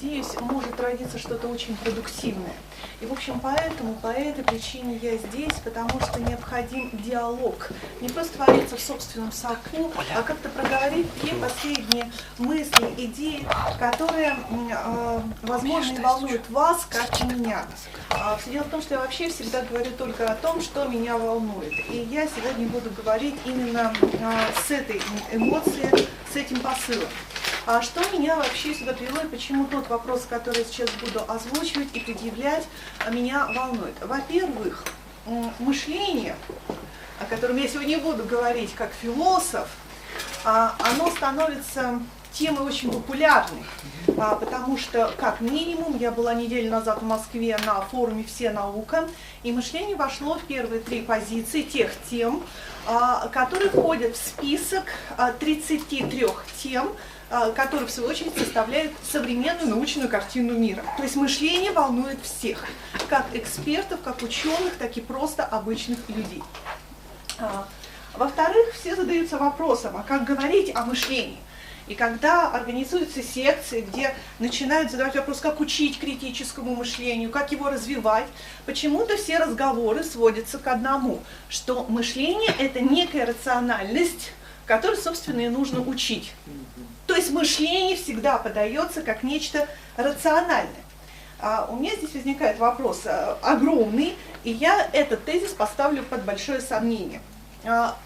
здесь может родиться что-то очень продуктивное. И, в общем, поэтому, по этой причине я здесь, потому что необходим диалог. Не просто вариться в собственном соку, а как-то проговорить те последние мысли, идеи, которые, возможно, волнуют вас, как и меня. Все дело в том, что я вообще всегда говорю только о том, что меня волнует. И я сегодня буду говорить именно с этой эмоцией, с этим посылом. А что меня вообще сюда привело и почему тот вопрос, который я сейчас буду озвучивать и предъявлять, меня волнует? Во-первых, мышление, о котором я сегодня буду говорить как философ, оно становится темой очень популярной, потому что, как минимум, я была неделю назад в Москве на форуме «Все наука», и мышление вошло в первые 3 позиции тех тем, которые входят в список 33 тем, которые, в свою очередь, составляют современную научную картину мира. То есть мышление волнует всех, как экспертов, как ученых, так и просто обычных людей. Во-вторых, все задаются вопросом, а как говорить о мышлении? И когда организуются секции, где начинают задавать вопрос, как учить критическому мышлению, как его развивать, почему-то все разговоры сводятся к одному, что мышление – это некая рациональность, которую, собственно, и нужно учить. То есть мышление всегда подается как нечто рациональное. У меня здесь возникает вопрос огромный, и я этот тезис поставлю под большое сомнение.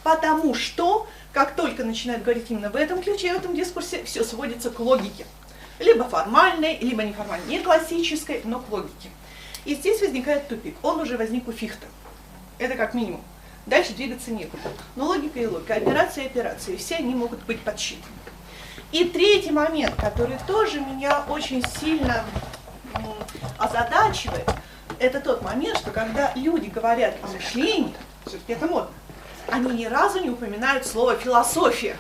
Потому что, как только начинают говорить именно в этом ключе, в этом дискурсе, все сводится к логике. Либо формальной, либо неформальной, не классической, но к логике. И здесь возникает тупик. Он уже возник у Фихта. Это как минимум. Дальше двигаться некуда. Но логика и логика, операции и операции, все они могут быть подсчитаны. И третий момент, который тоже меня очень сильно озадачивает, это тот момент, что когда люди говорят о мышлении, все-таки это модно, они ни разу не упоминают слово «философия»,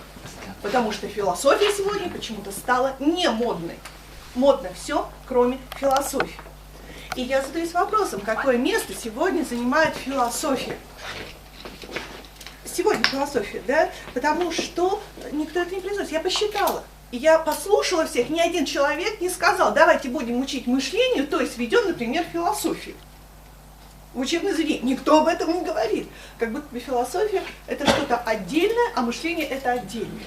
потому что философия сегодня почему-то стала не модной. Модно все, кроме философии. И я задаюсь вопросом, какое место сегодня занимает философия? Сегодня философия, да? Потому что никто это не произносит. Я посчитала. И я послушала всех, ни один человек не сказал, давайте будем учить мышлению, то есть введем, например, философию. В учебное заведение никто об этом не говорит. Как будто бы философия это что-то отдельное, а мышление это отдельное.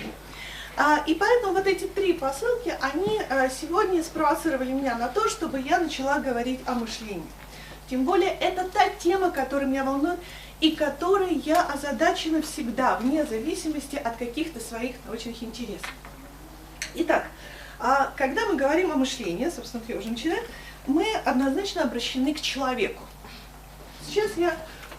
И поэтому вот эти 3 посылки, они сегодня спровоцировали меня на то, чтобы я начала говорить о мышлении. Тем более это та тема, которая меня волнует, и которой я озадачена всегда, вне зависимости от каких-то своих научных интересов. Итак, когда мы говорим о мышлении, собственно, я уже начинаю, мы однозначно обращены к человеку. Сейчас я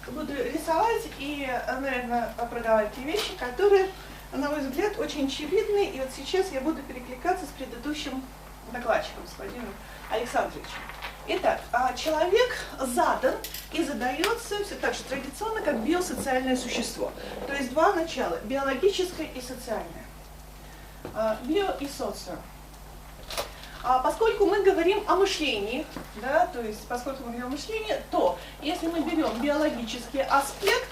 буду рисовать и, наверное, проговаривать те вещи, которые, на мой взгляд, очень очевидны, и вот сейчас я буду перекликаться с предыдущим докладчиком, с Владимиром Александровичем. Итак, человек задан и задается все так же традиционно, как биосоциальное существо. То есть 2 начала – биологическое и социальное. Био и социо. Поскольку мы говорим о мышлении, да, то есть поскольку мы говорим о мышлении, то если мы берем биологический аспект,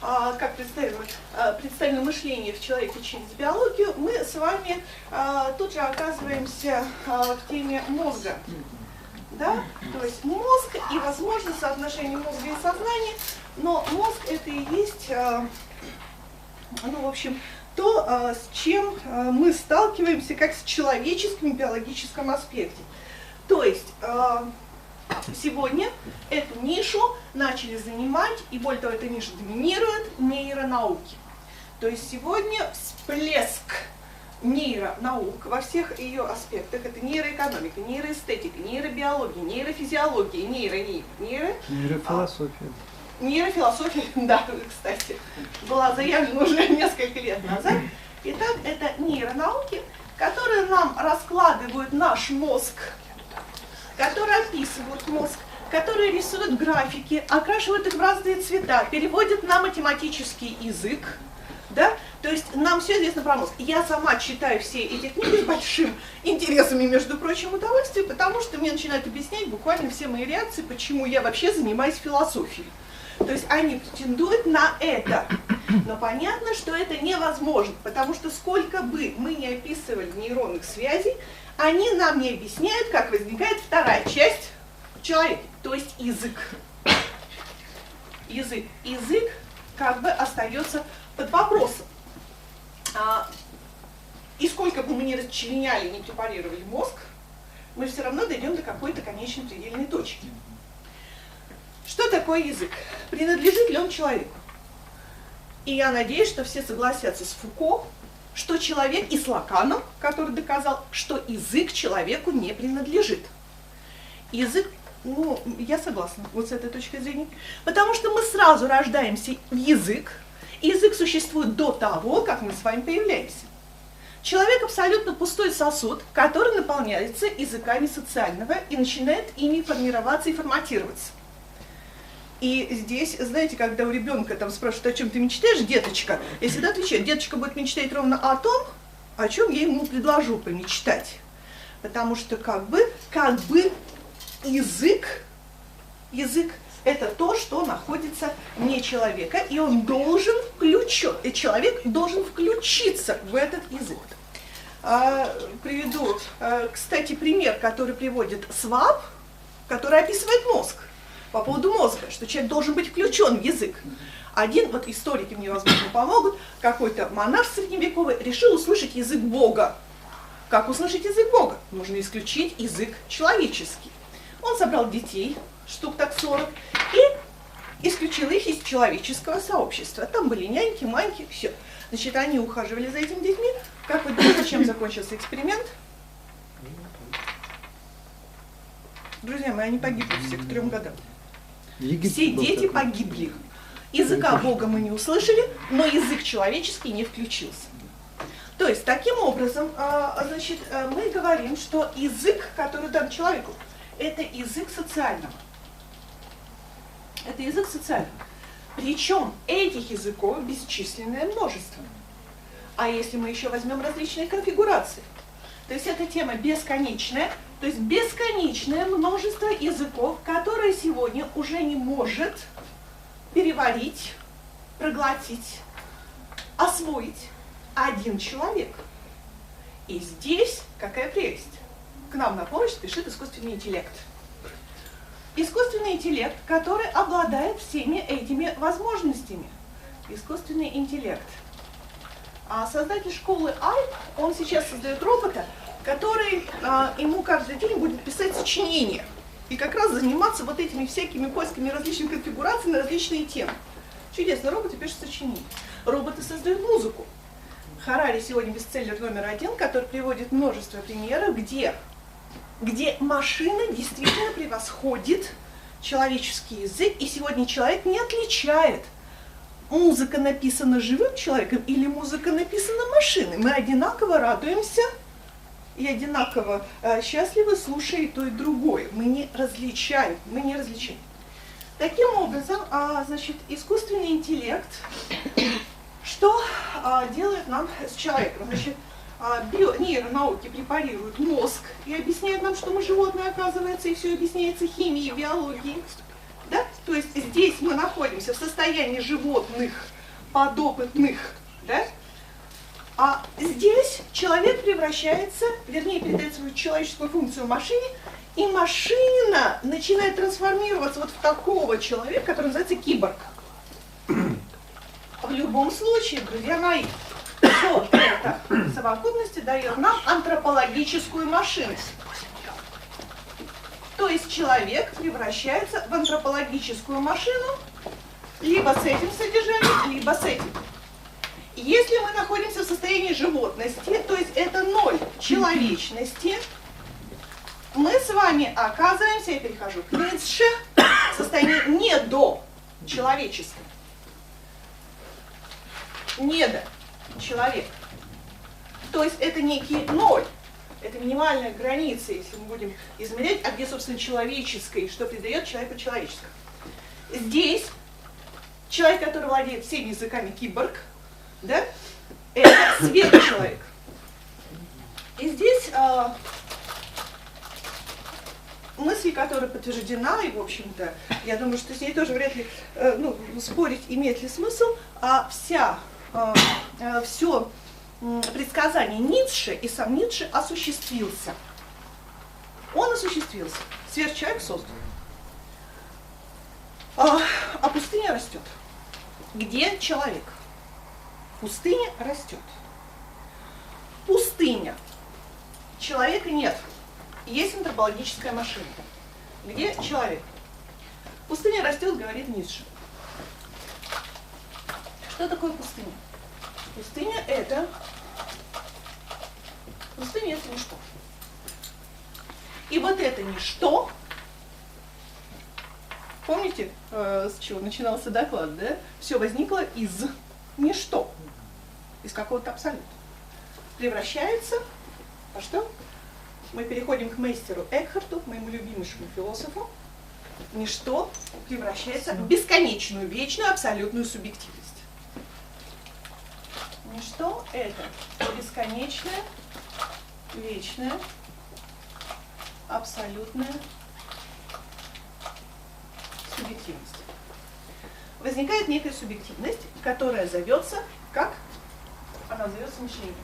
как представлено мышление в человеке через биологию, мы с вами тут же оказываемся в теме мозга. Да? То есть мозг и, возможно, соотношение мозга и сознания, но мозг это и есть, ну, в общем, то, с чем мы сталкиваемся как с человеческим биологическим аспектом. То есть сегодня эту нишу начали занимать, и более того, эта ниша доминирует, нейронауки. То есть сегодня всплеск нейронаук во всех ее аспектах. Это нейроэкономика, нейроэстетика, нейробиология, нейрофизиология, нейрофилософия. Нейрофилософия, да, кстати, была заявлена уже несколько лет назад. Итак, это нейронауки, которые нам раскладывают наш мозг, которые описывают мозг, которые рисуют графики, окрашивают их в разные цвета, переводят на математический язык. Да? То есть нам все известно про мозг. Я сама читаю все эти книги с большим интересом и, между прочим, удовольствием, потому что мне начинают объяснять буквально все мои реакции, почему я вообще занимаюсь философией. То есть они претендуют на это. Но понятно, что это невозможно, потому что сколько бы мы ни описывали нейронных связей, они нам не объясняют, как возникает вторая часть человека, то есть язык. Язык как бы остается под вопросом. И сколько бы мы ни расчленяли, ни препарировали мозг, мы все равно дойдем до какой-то конечной предельной точки. Что такое язык? Принадлежит ли он человеку? И я надеюсь, что все согласятся с Фуко, что человек, и с Лаканом, который доказал, что язык человеку не принадлежит. Язык, ну, я согласна вот с этой точки зрения, потому что мы сразу рождаемся в язык, и язык существует до того, как мы с вами появляемся. Человек абсолютно пустой сосуд, который наполняется языками социального и начинает ими формироваться и форматироваться. И здесь, знаете, когда у ребенка там спрашивают, о чем ты мечтаешь, деточка, я всегда отвечаю, деточка будет мечтать ровно о том, о чем я ему предложу помечтать. Потому что как бы язык это то, что находится вне человека, и он должен и человек должен включиться в этот язык. Приведу, кстати, пример, который приводит Сваб, который описывает мозг. По поводу мозга, что человек должен быть включен в язык. Один, вот историки мне, возможно, помогут, какой-то монах средневековый решил услышать язык Бога. Как услышать язык Бога? Нужно исключить язык человеческий. Он собрал детей, штук так 40, и исключил их из человеческого сообщества. Там были няньки, маньки, все. Значит, они ухаживали за этими детьми. Как вы думаете, чем закончился эксперимент? Друзья мои, они погибли все к 3 годам. Все дети погибли. Языка Бога мы не услышали, но язык человеческий не включился. То есть, таким образом, значит, мы говорим, что язык, который дан человеку, это язык социального. Это язык социального. Причем этих языков бесчисленное множество. А если мы еще возьмем различные конфигурации, то есть эта тема бесконечная, то есть бесконечное множество языков, которые сегодня уже не может переварить, проглотить, освоить один человек. И здесь какая прелесть? К нам на помощь спешит искусственный интеллект. Искусственный интеллект, который обладает всеми этими возможностями. Искусственный интеллект. А создатель школы Альп, он сейчас создает робота, который ему каждый день будет писать сочинения. И как раз заниматься вот этими всякими поисками различных конфигураций на различные темы. Чудесно, роботы пишут сочинения. Роботы создают музыку. Харари сегодня бестселлер №1, который приводит множество примеров, где машина действительно превосходит человеческий язык, и сегодня человек не отличает, музыка написана живым человеком или музыка написана машиной. Мы одинаково радуемся и одинаково счастливы, слушая и то, и другое. Мы не различаем, Таким образом, значит, искусственный интеллект, что делает нам с человеком? Значит, нейронауки препарируют мозг и объясняют нам, что мы животные, оказывается, и все объясняется химией, биологией. Да? То есть здесь мы находимся в состоянии животных, подопытных, да? А здесь человек превращается, вернее, передает свою человеческую функцию машине, и машина начинает трансформироваться вот в такого человека, который называется киборг. В любом случае, друзья мои, вот это в совокупности дает нам антропологическую машинность. То есть человек превращается в антропологическую машину либо с этим содержанием, либо с этим. Если мы находимся в состоянии животности, то есть это 0 человечности, мы с вами оказываемся, я перехожу к Ницше, в состоянии недочеловеческого. Недочеловек. То есть это некий 0. Это минимальная граница, если мы будем измерять, а где, собственно, человеческое, и что придает человеку человеческое. Здесь человек, который владеет всеми языками, киборг, да, это сверхчеловек. И здесь мысль, которая подтверждена, и, в общем-то, я думаю, что с ней тоже вряд ли спорить имеет ли смысл, все предсказание Ницше и сам Ницше осуществился. Он осуществился, сверхчеловек создан. А пустыня растет. Где человек? Пустыня растет. Пустыня. Человека нет. Есть антропологическая машина. Где человек? Пустыня растет, говорит Ницше. Что такое пустыня? Пустыня это ничто. И вот это ничто, помните, с чего начинался доклад, да? Все возникло из ничто, из какого-то абсолюта. Превращается во что? Мы переходим к мейстеру Экхарту, моему любимейшему философу. Ничто превращается в бесконечную, вечную, абсолютную субъективность. Ничто – это бесконечная, вечная, абсолютная субъективность. Возникает некая субъективность, которая зовется, как? Она зовется мышлением.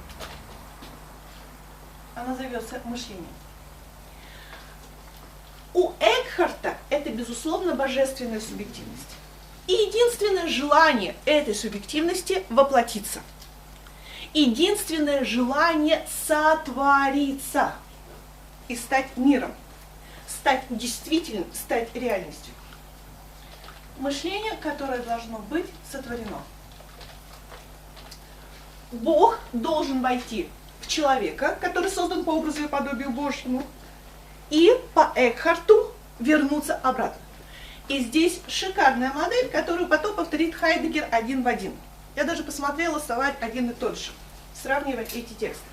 Она зовется мышлением. У Экхарта это, безусловно, божественная субъективность. И единственное желание этой субъективности – воплотиться. Единственное желание сотвориться и стать миром, стать действительным, стать реальностью. Мышление, которое должно быть сотворено. Бог должен войти в человека, который создан по образу и подобию Божьему, и по Экхарту вернуться обратно. И здесь шикарная модель, которую потом повторит Хайдеггер один в один. Я даже посмотрела словарь один и тот же, сравнивать эти тексты.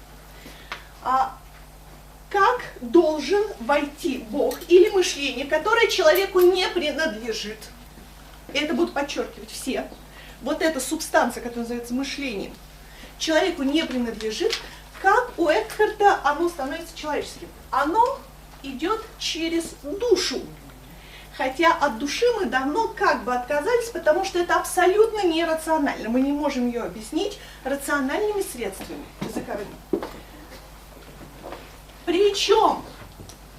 Как должен войти Бог или мышление, которое человеку не принадлежит? И это будут подчеркивать все. Вот эта субстанция, которая называется мышлением, человеку не принадлежит. Как у Экхарта оно становится человеческим? Оно идет через душу. Хотя от души мы давно как бы отказались, потому что это абсолютно нерационально. Мы не можем ее объяснить рациональными средствами языковыми. Причем,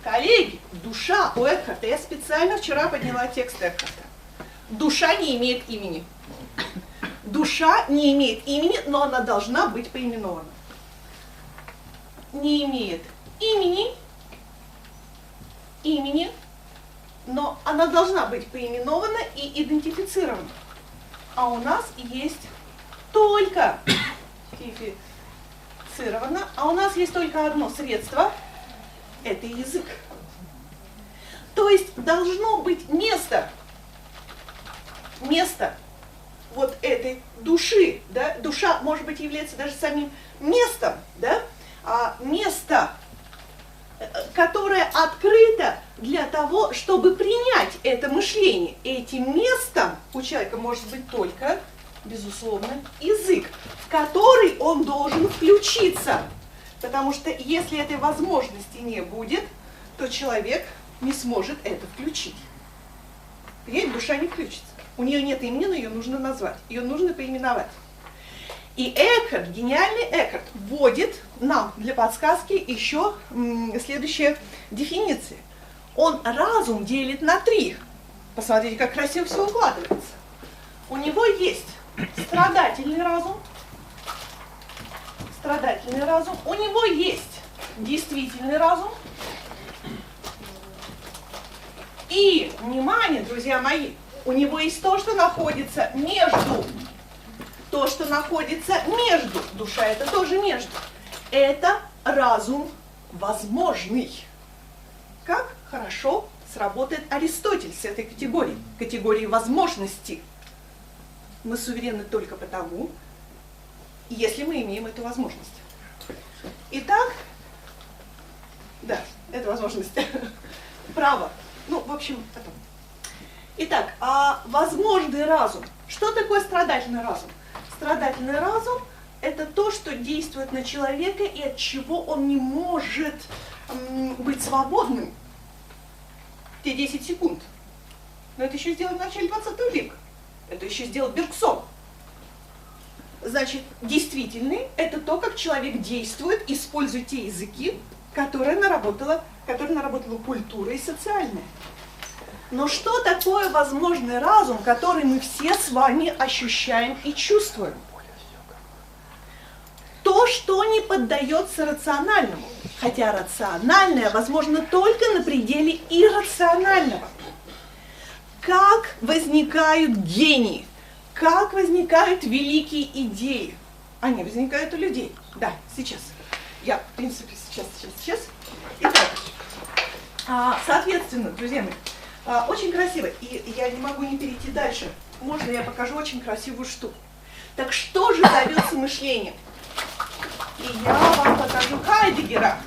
коллеги, душа у Экхарта, я специально вчера подняла текст Экхарта. Душа не имеет имени. Душа не имеет имени, но она должна быть поименована. Не имеет имени, но она должна быть поименована и идентифицирована. А у нас есть только идентифицировано, а у нас есть только одно средство – это язык. То есть должно быть место вот этой души, да? Душа, может быть, является даже самим местом, да? Место, которое открыто для того, чтобы принять это мышление. Этим местом у человека может быть только, безусловно, язык, в который он должен включиться. Потому что если этой возможности не будет, то человек не сможет это включить. Понимаете, душа не включится. У нее нет имени, но ее нужно назвать, ее нужно поименовать. И Экхарт, гениальный Экхарт, вводит нам для подсказки еще следующие дефиниции. Он разум делит на 3. Посмотрите, как красиво все укладывается. У него есть страдательный разум, у него есть действительный разум. И, внимание, друзья мои, у него есть то, что находится между. То, что находится между. Душа это тоже между. Это разум возможный. Как хорошо сработает Аристотель с этой категорией возможности. Мы суверенны только потому, если мы имеем эту возможность. Итак, да, это возможность. Право. Ну, в общем, потом. Итак, возможный разум. Что такое страдательный разум? Страдательный разум – это то, что действует на человека и от чего он не может быть свободным те 10 секунд. Но это еще сделано в начале 20 века. Это еще сделал Бергсон. Значит, действительный – это то, как человек действует, используя те языки, которая наработала культура и социальная. Но что такое возможный разум, который мы все с вами ощущаем и чувствуем? То, что не поддается рациональному, хотя рациональное возможно только на пределе иррационального. Как возникают гении, как возникают великие идеи? Они возникают у людей. Да, сейчас. Я, в принципе, сейчас. Итак, соответственно, друзья мои, очень красиво, и я не могу не перейти дальше. Можно я покажу очень красивую штуку? Так что же зовется мышлением? И я вам покажу Хайдеггера.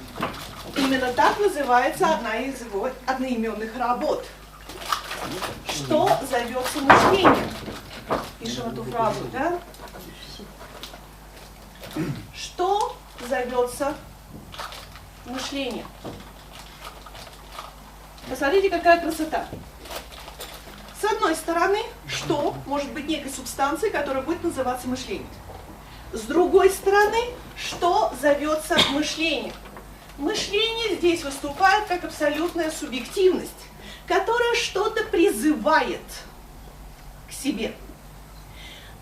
Именно так называется одна из его одноименных работ. Что зовется мышлением? Пишем эту фразу, да? Что зовется мышлением? Посмотрите, какая красота. С одной стороны, что может быть некой субстанцией, которая будет называться мышлением. С другой стороны, что зовется мышлением? Мышление здесь выступает как абсолютная субъективность, которая что-то призывает к себе.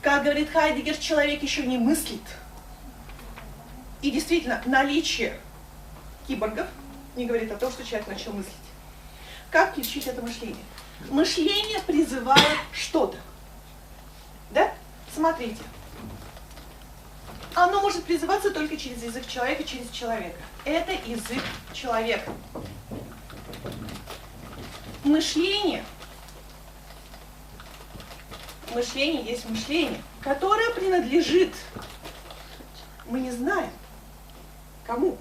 Как говорит Хайдеггер, человек еще не мыслит. И действительно, наличие киборгов не говорит о том, что человек начал мыслить. Как включить это мышление? Мышление призывает что-то. Да? Смотрите. Оно может призываться только через язык человека, через человека. Это язык человека. Мышление есть мышление, которое принадлежит, мы не знаем, кому.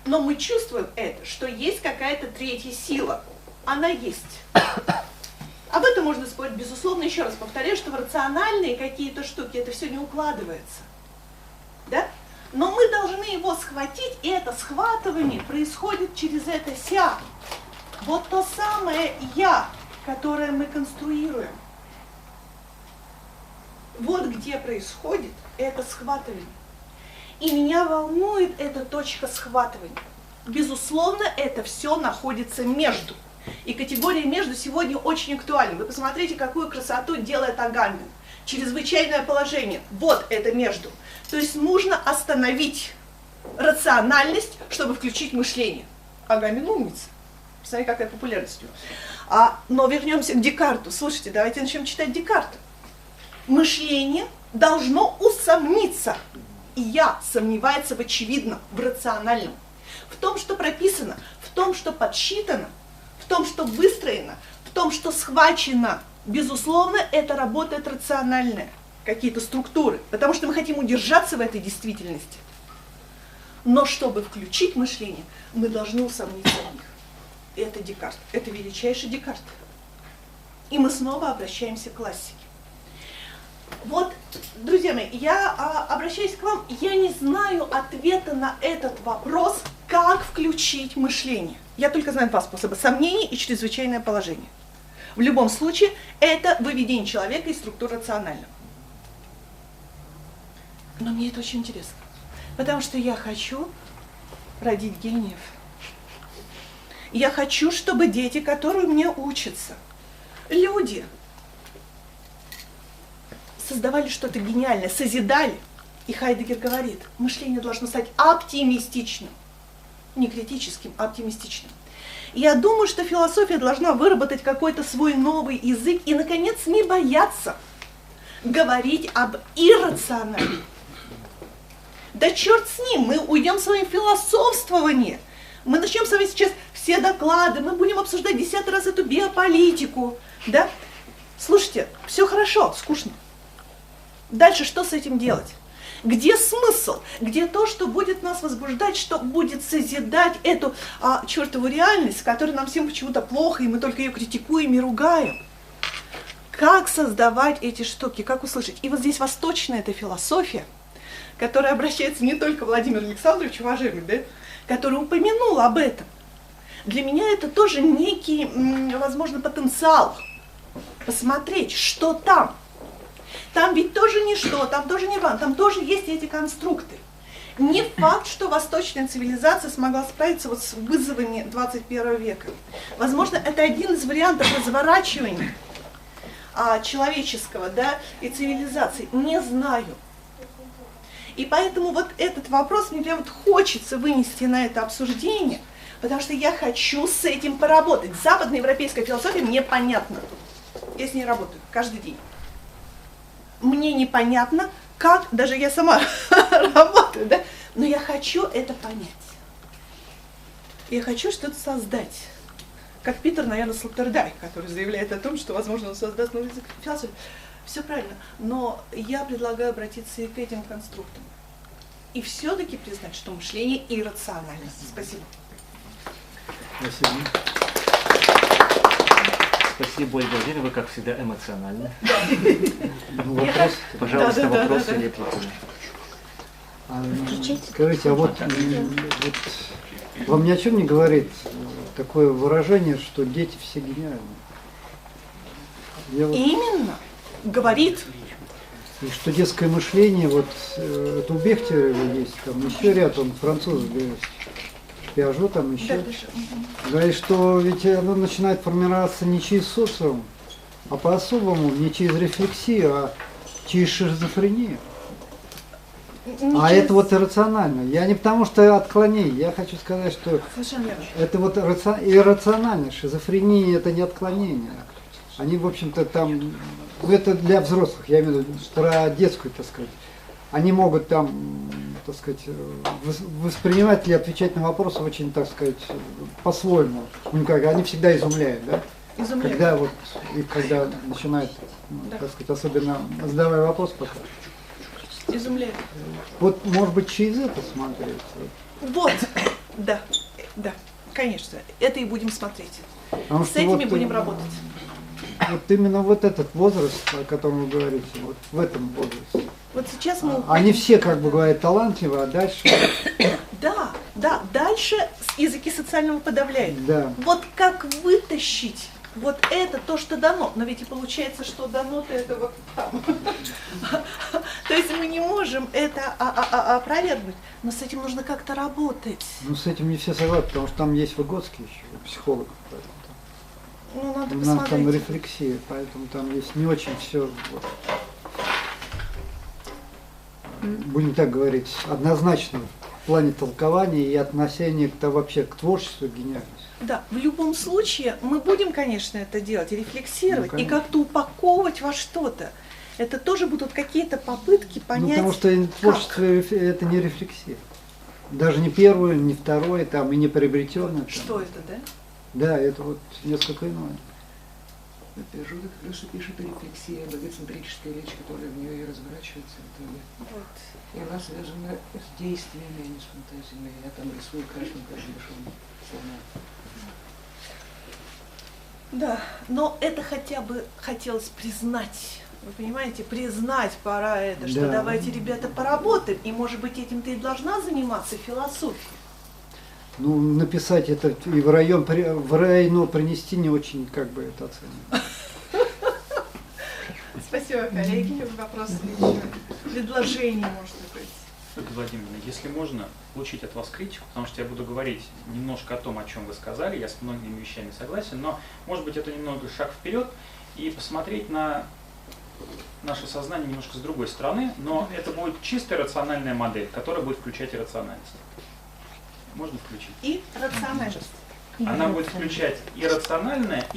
Но мы чувствуем это, что есть какая-то третья сила. Она есть. Об этом можно спорить, безусловно. Еще раз повторяю, что в рациональные какие-то штуки это все не укладывается. Да? Но мы должны его схватить, и это схватывание происходит через это «ся». Вот то самое «я», которое мы конструируем. Вот где происходит это схватывание. И меня волнует эта точка схватывания. Безусловно, это все находится между. И категория «между» сегодня очень актуальна. Вы посмотрите, какую красоту делает Агамбин. Чрезвычайное положение. Вот это «между». То есть нужно остановить рациональность, чтобы включить мышление. Агамбин умница. Посмотрите, какая популярность у него. Но вернемся к Декарту. Слушайте, давайте начнем читать Декарта. Мышление должно усомниться. И «я» сомневается в очевидном, в рациональном. В том, что прописано, в том, что подсчитано, в том, что выстроено, в том, что схвачено. Безусловно, это работает рациональное, какие-то структуры, потому что мы хотим удержаться в этой действительности. Но чтобы включить мышление, мы должны усомниться в них. И это Декарт, это величайший Декарт. И мы снова обращаемся к классике. Вот, друзья мои, я обращаюсь к вам, я не знаю ответа на этот вопрос, как включить мышление. Я только знаю два способа: сомнение и чрезвычайное положение. В любом случае, это выведение человека из структуры рационального. Но мне это очень интересно, потому что я хочу родить гениев. Я хочу, чтобы дети, которые у меня учатся, люди, создавали что-то гениальное, созидали. И Хайдеггер говорит, мышление должно стать оптимистичным. Не критическим, а оптимистичным. И я думаю, что философия должна выработать какой-то свой новый язык и, наконец, не бояться говорить об иррациональном. Да черт с ним, мы уйдем в свое философствование. Мы начнем с вами сейчас все доклады, мы будем обсуждать 10-й раз эту биополитику. Да? Слушайте, все хорошо, скучно. Дальше что с этим делать? Где смысл? Где то, что будет нас возбуждать, что будет созидать эту чертову реальность, в которой нам всем почему-то плохо, и мы только ее критикуем и ругаем? Как создавать эти штуки, как услышать? И вот здесь восточная эта философия, которая обращается не только к Владимиру Александровичу, уважаемый, да, который упомянул об этом. Для меня это тоже некий, возможно, потенциал посмотреть, что там. Там ведь тоже ничто, там тоже нирвана, там тоже есть эти конструкты. Не факт, что восточная цивилизация смогла справиться вот с вызовами 21 века. Возможно, это один из вариантов разворачивания человеческого, да, и цивилизации. Не знаю. И поэтому вот этот вопрос мне прям вот хочется вынести на это обсуждение, потому что я хочу с этим поработать. Западноевропейская философия мне понятна. Я с ней работаю каждый день. Мне непонятно, как, даже я сама работаю, да, но я хочу это понять. Я хочу что-то создать. Как Питер, наверное, Слоттердай, который заявляет о том, что, возможно, он создаст новый язык философии. Все правильно, но я предлагаю обратиться и к этим конструктам. И все-таки признать, что мышление иррационально. Спасибо. Спасибо. Спасибо, Ольга Владимировна, вы, как всегда, эмоциональны. Вопрос, пожалуйста, вопрос или реплику. Скажите, а вот вам ни о чем не говорит такое выражение, что дети все гениальны? Именно. Говорит. И что детское мышление, вот это у Бехтерева есть, там еще ряд, он француз, Пиажо там еще. Говорит, что ведь оно начинает формироваться не через социум, а по-особому, не через рефлексию, а через шизофрению. А это вот иррационально. Я не потому что отклонение, я хочу сказать, что это вот иррационально. Шизофрения это не отклонение. Они, в общем-то, там, ну, это для взрослых, я имею в виду про детскую, так сказать. Они могут там, так сказать, воспринимать или отвечать на вопросы очень, так сказать, по-своему. Они всегда изумляют, да? Изумляют. Когда вот, и когда начинают, так сказать, особенно задавая вопрос пока. Изумляет. Вот, может быть, через это смотреть? Вот, да, конечно, это и будем смотреть. Потому с этими вот, будем работать. Вот именно вот этот возраст, о котором вы говорите, вот в этом возрасте. Вот сейчас мы... Они все, как бы говорят, талантливы, а дальше... Да, дальше языки социального подавляют. Да. Вот как вытащить вот это то, что дано. Но ведь и получается, что дано-то это вот там. То есть мы не можем это опровергнуть, но с этим нужно как-то работать. Ну, с этим не все согласны, потому что там есть Выгодский еще, психолог. Ну, надо у посмотреть. нас там рефлексия, поэтому там есть не очень все, вот, будем так говорить, однозначно в плане толкования и отношения вообще к творчеству гениальности. Да, в любом случае мы будем, конечно, это делать, рефлексировать и как-то упаковывать во что-то. Это тоже будут какие-то попытки понять. Ну, потому что творчество это не рефлексия. Даже не первое, не второе, там, и не приобретенное. Что это, да? Да, это вот несколько иное. Пиажо как раз и пишет о рефлексии, об эгоцентрической речи, которая в нее и разворачивается. Вот. И она связана с действиями, а не с фантазиями. Я там рисую красным карандашом слона. Да, но это хотя бы хотелось признать. Вы понимаете, признать пора это, что да. Давайте, ребята, поработаем. И, может быть, этим-то и должна заниматься философия. Ну, написать это и в район принести не очень, как бы, это оценивать. Спасибо, коллеги. Вопросы еще? Предложения, может быть. Ольга Владимировна, если можно, получить от вас критику, потому что я буду говорить немножко о том, о чем вы сказали, я с многими вещами согласен, но, может быть, это немного шаг вперед и посмотреть на наше сознание немножко с другой стороны, но это будет чистая рациональная модель, которая будет включать иррациональность. Можно включить? И рациональность. Она будет включать иррациональное